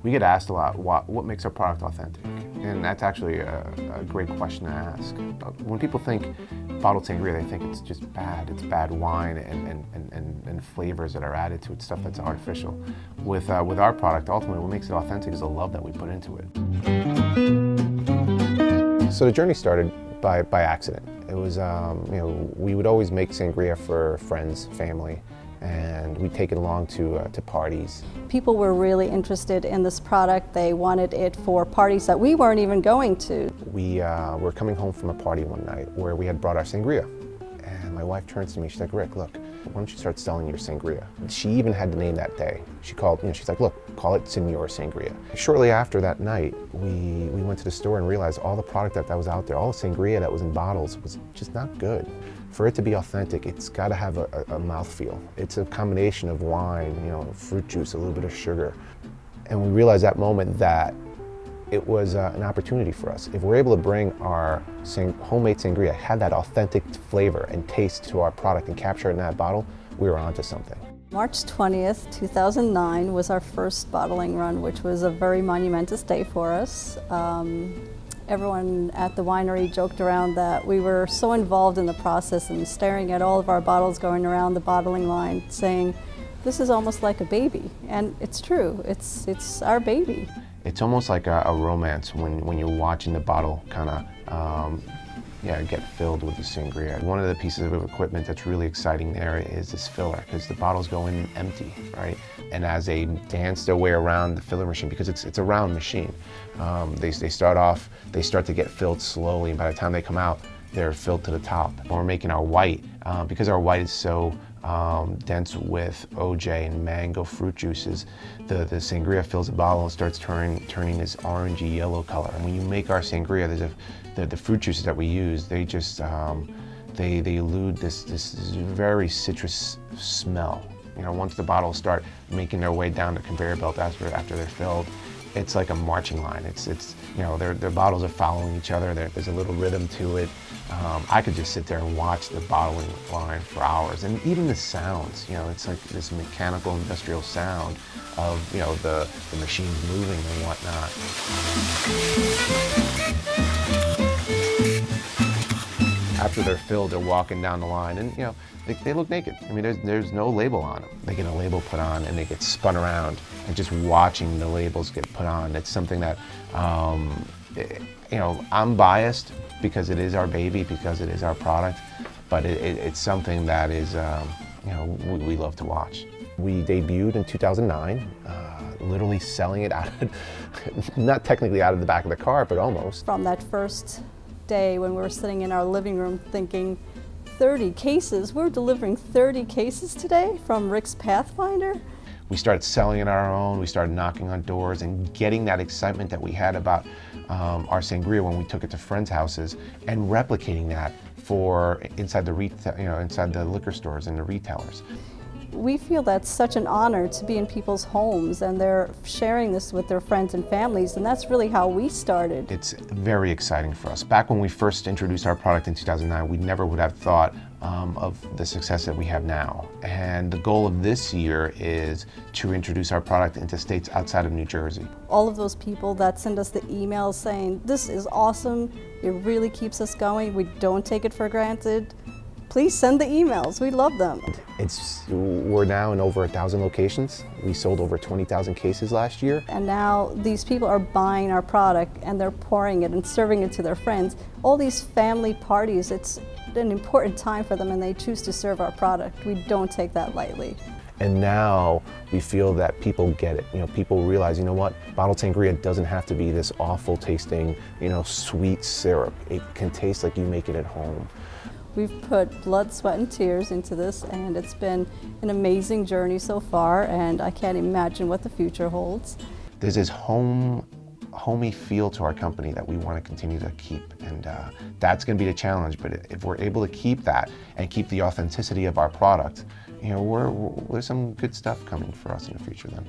We get asked a lot, what makes our product authentic? And that's actually a great question to ask. When people think bottled sangria, they think it's just bad. It's bad wine and flavors that are added to it, stuff that's artificial. With our product, ultimately what makes it authentic is the love that we put into it. So the journey started by accident. It was, we would always make sangria for friends, family, and we'd take it along to parties. People were really interested in this product. They wanted it for parties that we weren't even going to. We were coming home from a party one night where we had brought our sangria. And my wife turns to me, she's like, Rick, look, why don't you start selling your sangria? She even had the name that day. She called, she's like, look, call it Senor Sangria. Shortly after that night, we went to the store and realized all the product that was out there, all the sangria that was in bottles was just not good. For it to be authentic, it's got to have a mouthfeel. It's a combination of wine, fruit juice, a little bit of sugar. And we realized that moment that it was an opportunity for us. If we're able to bring our homemade sangria, have that authentic flavor and taste to our product and capture it in that bottle, we were onto something. March 20th, 2009 was our first bottling run, which was a very monumentous day for us. Everyone at the winery joked around that we were so involved in the process and staring at all of our bottles going around the bottling line saying, this is almost like a baby. And it's true, it's our baby. It's almost like a romance when you're watching the bottle kind of get filled with the sangria. One of the pieces of equipment that's really exciting there is this filler, because the bottles go in empty, right? And as they dance their way around the filler machine, because it's a round machine, they start to get filled slowly, and by the time they come out, they're filled to the top. When we're making our white, because our white is so dense with OJ and mango fruit juices, the sangria fills the bottle and starts turning this orangey yellow color. And when you make our sangria, the fruit juices that we use, they just they elude this very citrus smell. Once the bottles start making their way down the conveyor belt after they're filled, it's like a marching line. Their bottles are following each other. There's a little rhythm to it. I could just sit there and watch the bottling line for hours, and even the sounds. It's like this mechanical, industrial sound of the machines moving and whatnot. After they're filled, they're walking down the line, and they look naked. I mean, there's no label on them. They get a label put on, and they get spun around, and just watching the labels get put on, it's something that I'm biased because it is our baby, because it is our product, but it's something that is we love to watch. We debuted in 2009, literally selling it out of, not technically out of the back of the car, but almost. From that first day when we were sitting in our living room thinking, 30 cases, we're delivering 30 cases today from Rick's Pathfinder? We started selling it on our own, we started knocking on doors and getting that excitement that we had about our sangria when we took it to friends' houses, and replicating that for inside the liquor stores and the retailers. We feel that's such an honor to be in people's homes and they're sharing this with their friends and families, and that's really how we started. It's very exciting for us. Back when we first introduced our product in 2009, we never would have thought of the success that we have now. And the goal of this year is to introduce our product into states outside of New Jersey. All of those people that send us the emails saying, this is awesome, it really keeps us going, we don't take it for granted. Please send the emails, we love them. We're now in over 1,000 locations. We sold over 20,000 cases last year. And now these people are buying our product and they're pouring it and serving it to their friends. All these family parties, it's an important time for them and they choose to serve our product. We don't take that lightly. And now we feel that people get it. People realize, what? Bottled sangria doesn't have to be this awful tasting, sweet syrup. It can taste like you make it at home. We've put blood, sweat, and tears into this, and it's been an amazing journey so far, and I can't imagine what the future holds. There's this homey feel to our company that we want to continue to keep, and that's going to be the challenge. But if we're able to keep that and keep the authenticity of our product, there's some good stuff coming for us in the future then.